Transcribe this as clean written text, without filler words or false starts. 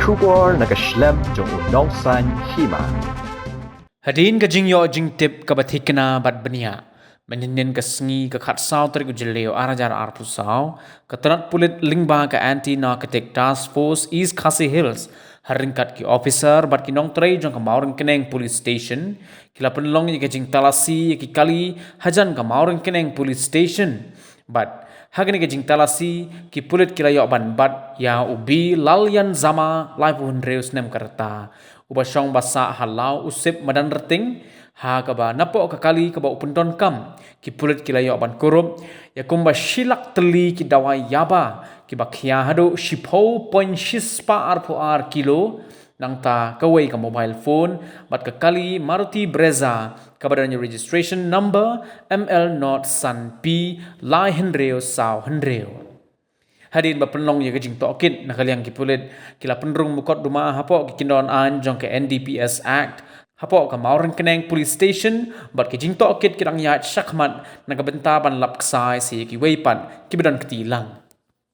Trubor nakaslem jong unongsan Hima. Hadin ka jingyo jingtip kabathikna bat bania. Meninin ka sengi ka khatsau tari kujeleo arajar arpusau. Keterat pulit lingba ka anti-narcotic task force East Khasi Hills. Haringkat ki officer bat ki nong tray jong ka Mawryngkneng police station. Kila penlong ni ka jing talasi ki kali hajan ka Mawryngkneng police station. But hagani ke jing talasi ki pulit kila yok ban bat ya ubi lalyan zama lai puhun reus nem karta uba syong basa halau usip Madanrting ha kaba napo kakali kaba upenton kam ki pulit kila yok ban Kurup ya kumba shilak Tylli ki Dawai Yaba ki bakhia hado shipho point shispa ar kilo nang ta kawai ka mobile phone bat kakali Maruti Brezza kabadanya registration number ML not san P lai henreo sao henreo. Hadin ba penlong ya kajing tokit nakaliang ki pulit kila penrung mukot rumah hapo ki kindon an jong ke NDPS Act hapo ka Mawryngkneng police station bat kajing tokit kirang yat syakmat nakabenta ban lapksai si ki weipan ki bedan ketilang.